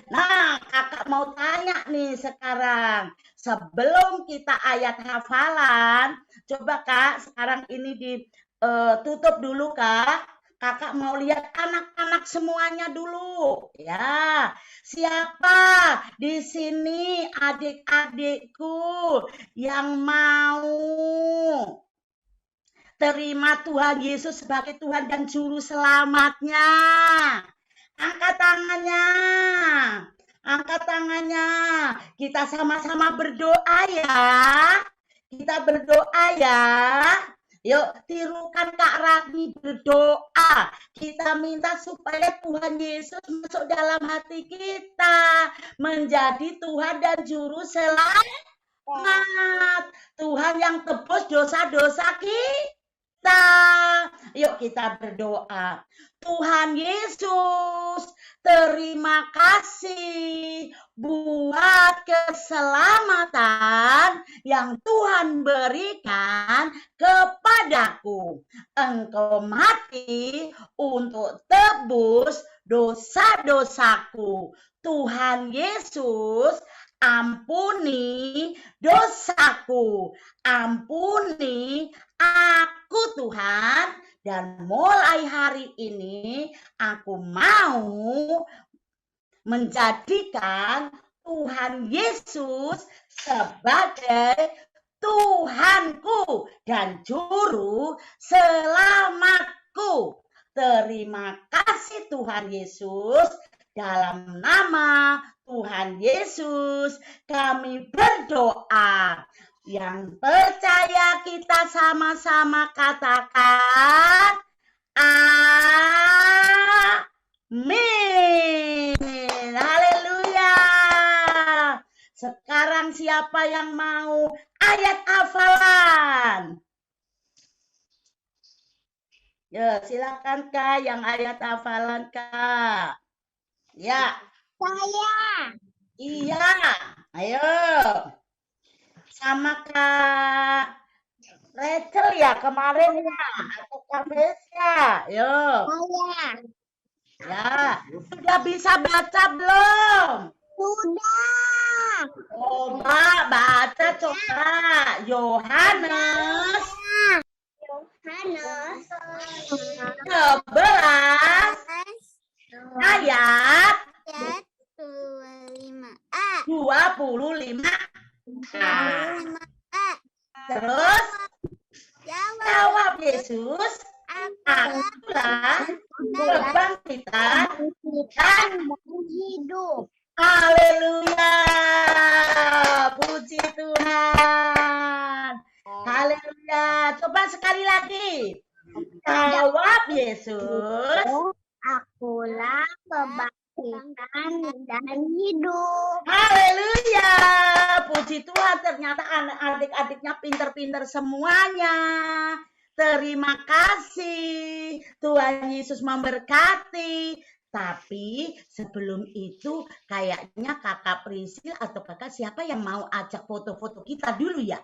Nah, kakak mau tanya nih sekarang. Sebelum kita ayat hafalan, coba kak sekarang ini ditutup dulu kak. Kakak mau lihat anak-anak semuanya dulu, ya. Siapa di sini adik-adikku yang mau terima Tuhan Yesus sebagai Tuhan dan Juru Selamatnya? Angkat tangannya. Angkat tangannya. Kita sama-sama berdoa ya. Kita berdoa ya. Yuk, tirukan Kak Rani berdoa. Kita minta supaya Tuhan Yesus masuk dalam hati kita. Menjadi Tuhan dan Juru Selamat. Tuhan yang tebus dosa-dosa kita. Yuk kita berdoa. Tuhan Yesus, terima kasih buat keselamatan yang Tuhan berikan kepadaku. Engkau mati untuk tebus dosa-dosaku. Tuhan Yesus, ampuni dosaku. Ampuni aku Tuhan. Dan mulai hari ini aku mau menjadikan Tuhan Yesus sebagai Tuhanku dan Juru Selamatku. Terima kasih Tuhan Yesus. Dalam nama Tuhan Yesus kami berdoa. Yang percaya kita sama-sama katakan amin. Haleluya. Sekarang siapa yang mau ayat hafalan? Ya, silakan Kak yang ayat hafalan Kak. Ya. Saya. Iya. Ayo. Sama Kak Rachel ya kemarin ya atau Kak Mesia. Yo. Saya. Ya, sudah bisa baca belum? Sudah. Coba baca coba. Yohanes Yohanes 11 ayat ayat 25a. 25. Nah, 25a. terus Jawab. jawab Yesus, akulah kebangkitan dan Hidup. haleluya. Puji Tuhan. Haleluya. Coba sekali lagi. Jawab Yesus. Akulah kebangkitan dan hidup. Haleluya. Puji Tuhan, ternyata adik-adiknya pinter-pinter semuanya. Terima kasih. Tuhan Yesus memberkati. Tapi sebelum itu kayaknya kakak Prisil atau kakak siapa yang mau ajak foto-foto kita dulu ya?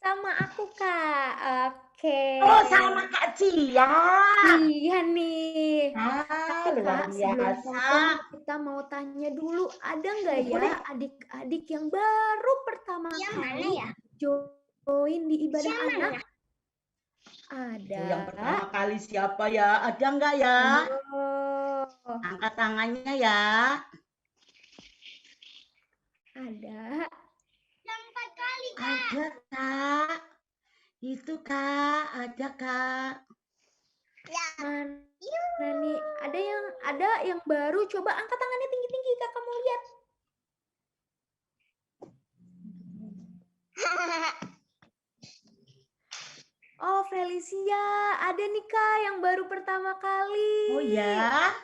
Sama aku, Kak. Oke. Oh, sama Kak Cia. Iya nih. Ah, Tapi luar Kak, sebelum biasa. foto, kita mau tanya dulu, ada nggak ya adik-adik yang baru pertama kali join di ibadah anak? Ada. Yang pertama kali siapa ya? Ada nggak ya? Oh, Angkat tangannya ya. ada. Ada Kak. Itu Kak, ada Kak. Mana nih? Ada yang baru. Coba angkat tangannya tinggi-tinggi, Kakak mau lihat. Oh, Felicia, ada nih Kak yang baru pertama kali. Oh ya?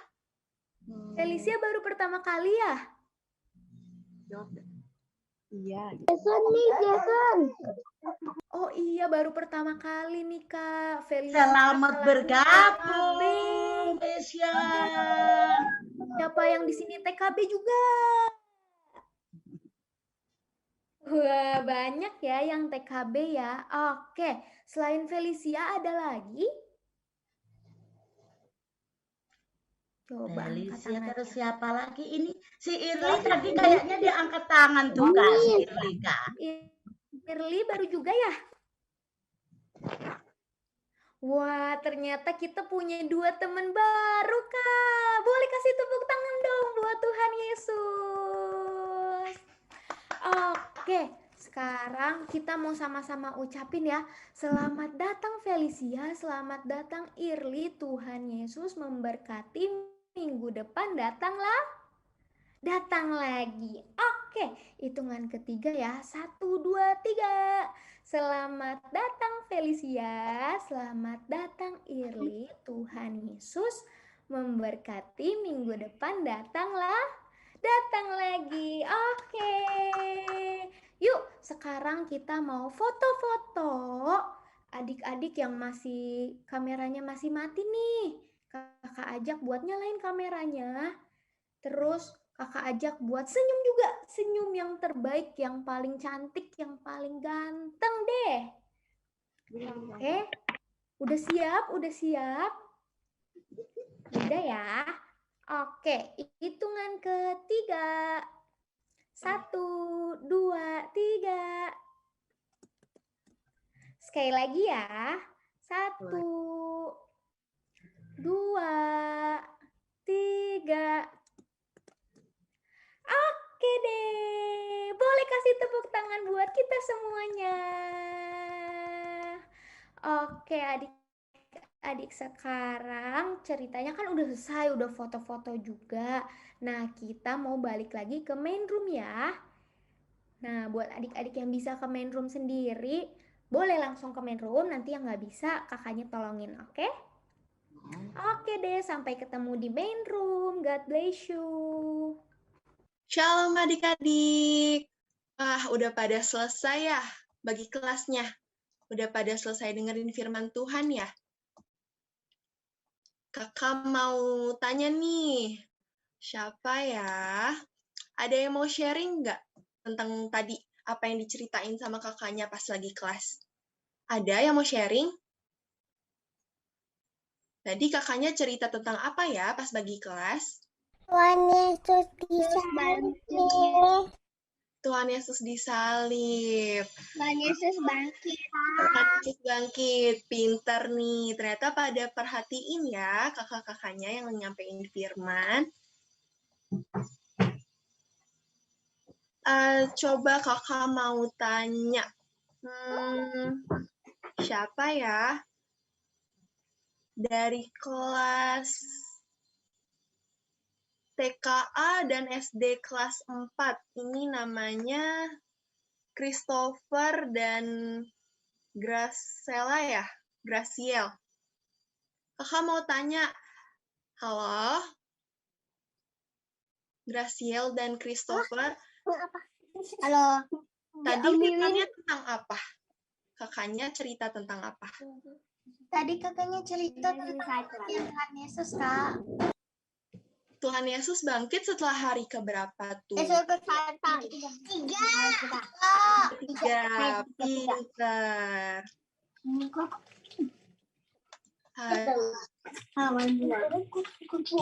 Felicia baru pertama kali ya? Iya. Jason nih, Jason. Oh iya, baru pertama kali nih Kak. Felicia. Selamat kelasnya bergabung, Felicia. Siapa yang di sini TKB juga? Wah, banyak ya yang TKB ya. Oke, selain Felicia ada lagi? Coba angkat Felicia tangan. terus siapa lagi ini? Si Irli tadi kayaknya dia angkat tangan tuh Kak, si Irli Kak. Irli baru juga ya? Wah, ternyata kita punya 2 teman baru, Kak. Boleh kasih tepuk tangan dong buat Tuhan Yesus. Oke, sekarang kita mau sama-sama ucapin ya. Selamat datang Felicia, selamat datang Irli. Tuhan Yesus memberkati. Minggu depan datang lagi. Oke, hitungan ketiga ya. 1, 2, 3. Selamat datang Felicia, selamat datang Irli. Tuhan Yesus memberkati. Minggu depan datang lagi. Oke. Yuk, sekarang kita mau foto-foto. Adik-adik yang kameranya masih mati nih. Kakak ajak buat nyalain kameranya. Terus kakak ajak buat senyum juga. Senyum yang terbaik, yang paling cantik, yang paling ganteng deh. Oke. Udah siap? Udah ya? Oke, hitungan ketiga. 1, 2, 3. Sekali lagi ya. 1, 2, 3. Oke deh. Boleh kasih tepuk tangan buat kita semuanya. Oke, adik-adik, sekarang ceritanya kan udah selesai, udah foto-foto juga. Nah, kita mau balik lagi ke main room ya. Nah, buat adik-adik yang bisa ke main room sendiri, boleh langsung ke main room. Nanti yang nggak bisa, kakaknya tolongin, oke? Oke deh, sampai ketemu di main room. God bless you. Shalom adik-adik. Udah pada selesai ya bagi kelasnya? Udah pada selesai dengerin firman Tuhan ya? Kakak mau tanya nih, siapa ya? Ada yang mau sharing nggak tentang tadi apa yang diceritain sama kakaknya pas lagi kelas? Ada yang mau sharing? Tadi kakaknya cerita tentang apa ya pas bagi kelas? Tuhan Yesus disalib. Tuhan Yesus disalib. Tuhan Yesus bangkit. Tuhan Yesus bangkit. Pinter nih. Ternyata pada perhatiin ya kakak-kakaknya yang nyampein firman. Coba kakak mau tanya. Siapa ya? Dari kelas TKA dan SD kelas 4. Ini namanya Christopher dan Graciela ya? Graciel. Kakak mau tanya, halo? Graciel dan Christopher, Halo. tadi firmannya tentang apa? Kakaknya cerita tentang apa? Tadi kakaknya cerita tentang Tuhan Yesus, Kak. Tuhan Yesus bangkit setelah hari keberapa tuh? Tiga. Pinter.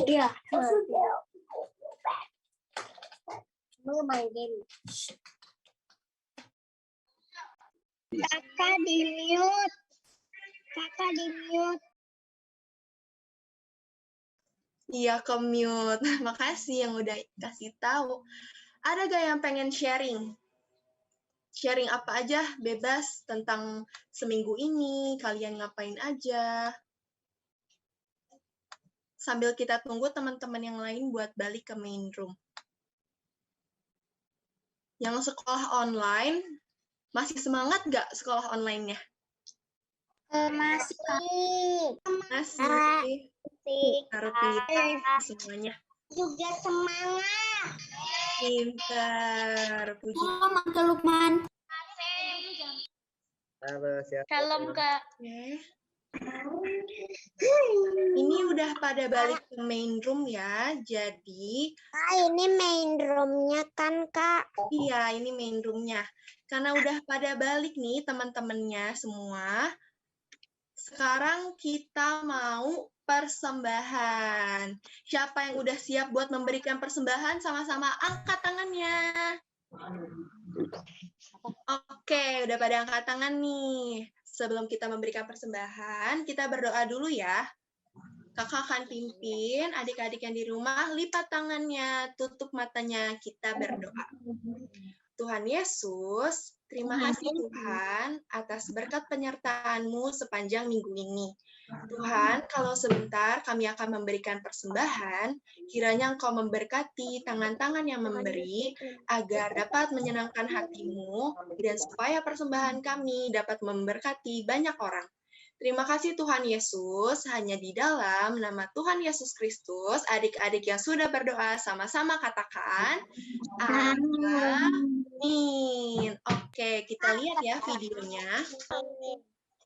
Iya. Mau main game. Kakak di mute. Iya, ke-mute. Makasih yang udah kasih tahu. Ada gak yang pengen sharing? Sharing apa aja, bebas, tentang seminggu ini, kalian ngapain aja. Sambil kita tunggu teman-teman yang lain buat balik ke main room. Yang sekolah online, masih semangat gak sekolah online-nya? Masih. Masih. Harus pintar semuanya. Juga semangat. Pintar. Puji. Kak Lukman. Salam Kak. Oke. Ini udah pada balik ke main room ya, jadi... ini main room-nya kan, Kak? Iya, ini main room-nya. Karena udah pada balik nih teman-temannya semua, sekarang kita mau persembahan. Siapa yang udah siap buat memberikan persembahan, sama-sama angkat tangannya. Oke, udah pada angkat tangan nih. Sebelum kita memberikan persembahan, kita berdoa dulu ya. Kakak akan pimpin adik-adik yang di rumah, lipat tangannya, tutup matanya, kita berdoa. Tuhan Yesus, terima kasih Tuhan atas berkat penyertaan-Mu sepanjang minggu ini. Tuhan, kalau sebentar kami akan memberikan persembahan, kiranya Engkau memberkati tangan-tangan yang memberi, agar dapat menyenangkan hati-Mu, dan supaya persembahan kami dapat memberkati banyak orang. Terima kasih Tuhan Yesus, hanya di dalam nama Tuhan Yesus Kristus, adik-adik yang sudah berdoa sama-sama katakan, amin. Oke, kita lihat ya videonya.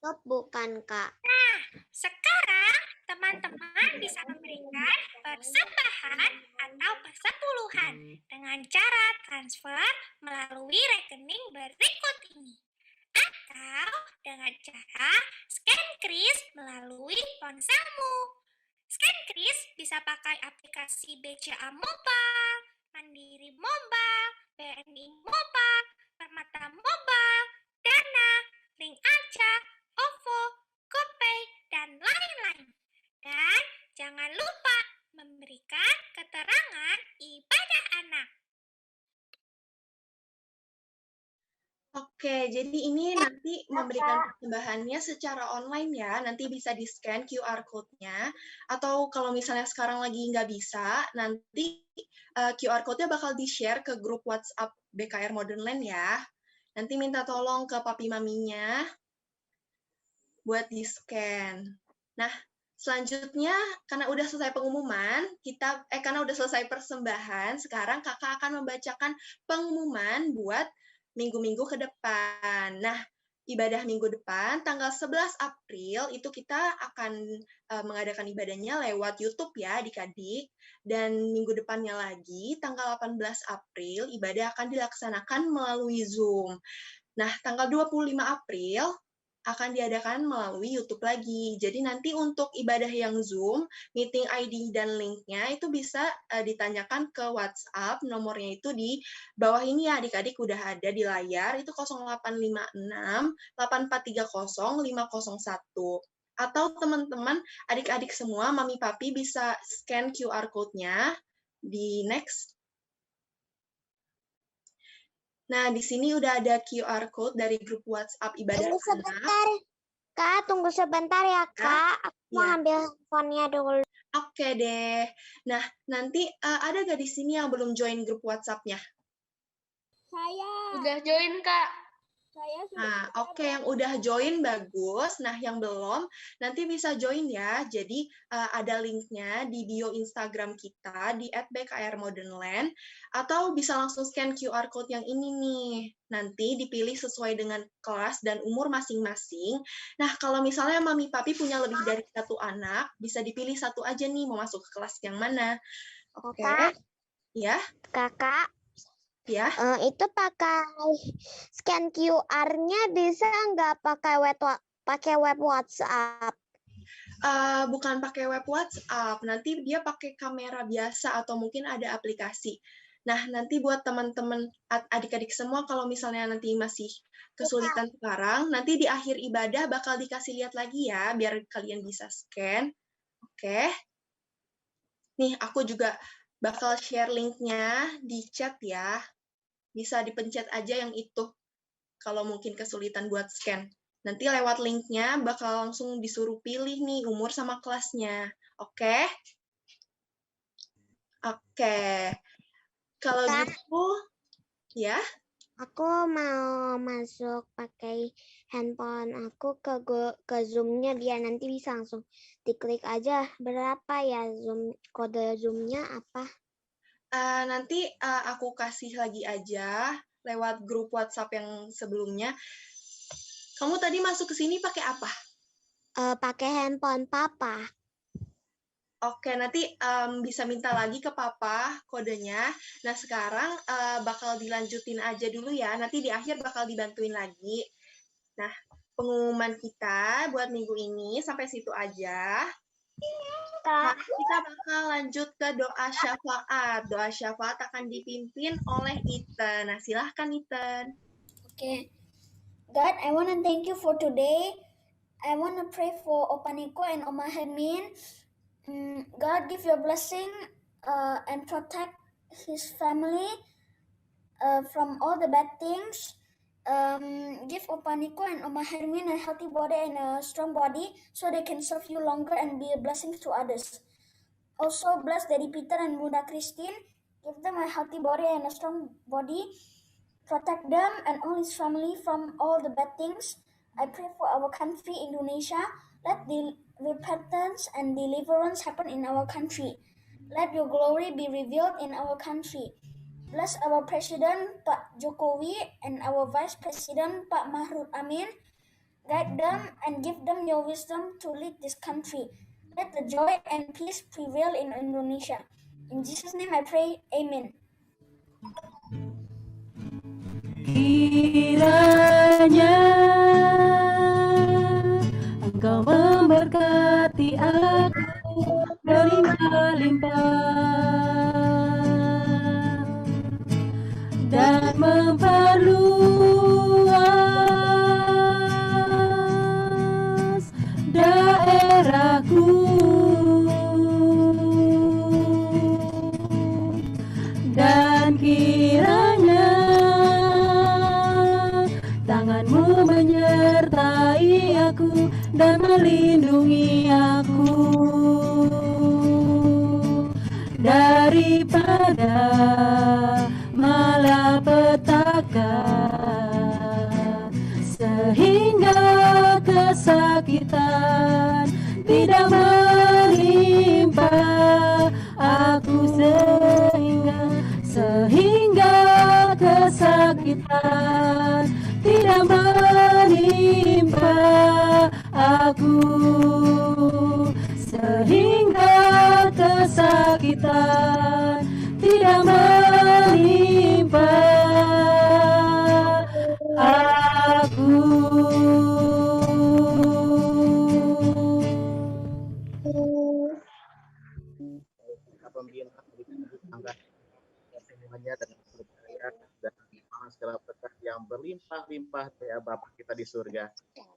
Bukan, Kak. Nah, sekarang teman-teman bisa memberikan persembahan atau persepuluhan dengan cara transfer melalui rekening berikut ini. Atau dengan cara scan kris melalui ponselmu. Scan kris bisa pakai aplikasi BCA Mobile, Mandiri Mobile, BNI Mobile, Permata Mobile, Dana, Link Aja, OVO, GoPay, dan lain-lain. Dan jangan lupa memberikan keterangan ibadah anak. Oke, jadi ini nanti memberikan persembahannya secara online ya, nanti bisa di-scan QR code-nya, atau kalau misalnya sekarang lagi nggak bisa, nanti QR code-nya bakal di-share ke grup WhatsApp BKR Modern Land ya. Nanti minta tolong ke papi maminya buat di-scan. Nah, selanjutnya, karena udah selesai pengumuman, karena udah selesai persembahan, sekarang kakak akan membacakan pengumuman buat minggu-minggu ke depan. Nah, ibadah minggu depan, tanggal 11 April, itu kita akan mengadakan ibadahnya lewat YouTube ya, adik-adik. Dan minggu depannya lagi, tanggal 18 April, ibadah akan dilaksanakan melalui Zoom. Nah, tanggal 25 April, akan diadakan melalui YouTube lagi. Jadi nanti untuk ibadah yang Zoom, meeting ID dan linknya itu bisa ditanyakan ke WhatsApp, nomornya itu di bawah ini ya adik-adik udah ada di layar, itu 0856 8430 501. Atau teman-teman, adik-adik semua, mami papi bisa scan QR code-nya di next. Nah, di sini udah ada QR code dari grup WhatsApp ibadah Tunggu anak. sebentar, Kak. Tunggu sebentar ya, Kak. Aku mau Ya. ambil handphonenya dulu. Oke deh. Nah, nanti ada gak di sini yang belum join grup WhatsApp-nya? Saya. Udah join, Kak. Saya sudah. Nah, oke, yang udah join bagus. Nah, yang belum, nanti bisa join ya. Jadi, ada linknya di bio Instagram kita di @bkrmodernland, atau bisa langsung scan QR code yang ini nih. Nanti dipilih sesuai dengan kelas dan umur masing-masing. Nah, kalau misalnya mami papi punya lebih dari satu anak, bisa dipilih satu aja nih, mau masuk ke kelas yang mana. Oke. Kakak. Ya, Kakak, ya. itu pakai scan QR-nya bisa nggak pakai web WhatsApp? Bukan pakai web WhatsApp, nanti dia pakai kamera biasa atau mungkin ada aplikasi. Nah, nanti buat teman-teman adik-adik semua, kalau misalnya nanti masih kesulitan sekarang, nanti di akhir ibadah bakal dikasih lihat lagi ya, biar kalian bisa scan. Oke. Nih, aku juga bakal share linknya di chat ya. Bisa dipencet aja yang itu, kalau mungkin kesulitan buat scan. Nanti lewat linknya bakal langsung disuruh pilih nih umur sama kelasnya. Oke? Oke. Kalau gitu, ya. Aku mau masuk pakai handphone aku ke Zoom-nya biar nanti bisa langsung diklik aja. Berapa ya kode Zoom-nya apa? Nanti aku kasih lagi aja lewat grup WhatsApp yang sebelumnya. Kamu tadi masuk ke sini pakai apa? Pakai handphone papa. Oke, nanti bisa minta lagi ke papa kodenya. Nah, sekarang bakal dilanjutin aja dulu ya. Nanti di akhir bakal dibantuin lagi. Nah, pengumuman kita buat minggu ini sampai situ aja. Nah, kita bakal lanjut ke doa syafaat. Doa syafaat akan dipimpin oleh Ethan. Nah, silahkan Ethan. Okay. God, I want to thank you for today. I want to pray for Opa Niko and Oma Hermin. God, give your blessing and protect his family from all the bad things. Give Opa Niko and Oma Hermin a healthy body and a strong body so they can serve you longer and be a blessing to others. Also, bless Daddy Peter and Bunda Christine. Give them a healthy body and a strong body. Protect them and all his family from all the bad things. I pray for our country, Indonesia. Let the repentance and deliverance happen in our country. Let your glory be revealed in our country. Bless our President, Pak Jokowi, and our Vice President, Pak Mahfud Amin. Guide them and give them your wisdom to lead this country. Let the joy and peace prevail in Indonesia. In Jesus' name I pray, Amen. Kiranya Engkau memberkati aku berlimpah-limpah dan memperluas daerahku dan kiranya tangan-Mu menyertai aku dan melindungi aku daripada malapetaka sehingga kesakitan tidak menimpa aku sehingga kesakitan tidak menimpa aku sehingga kesakitan tidak menimpa aku. berlimpah-limpah ya Bapa kita di surga.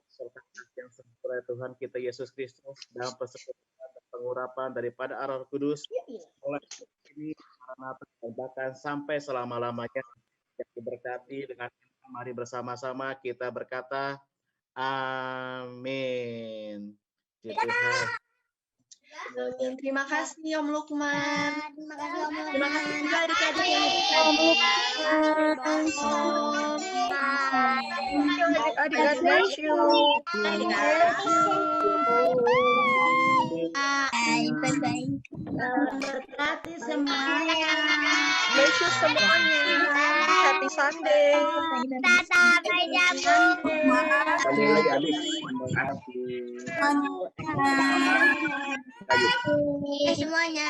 Serta yang sempurna Tuhan kita Yesus Kristus dalam persekutuan dan pengurapan daripada Roh Kudus mulai ini bahkan sampai selama-lamanya yang diberkati dengan mari bersama-sama kita berkata amin. Tuhan. Amin. Terima kasih Om Lukman. Terima kasih Om Lukman. Terima kasih juga adik-adik yang Om God bless you. Berkati semuanya. Bless you semuanya. Happy Sunday. Sampai jumpa. Adik. Semuanya.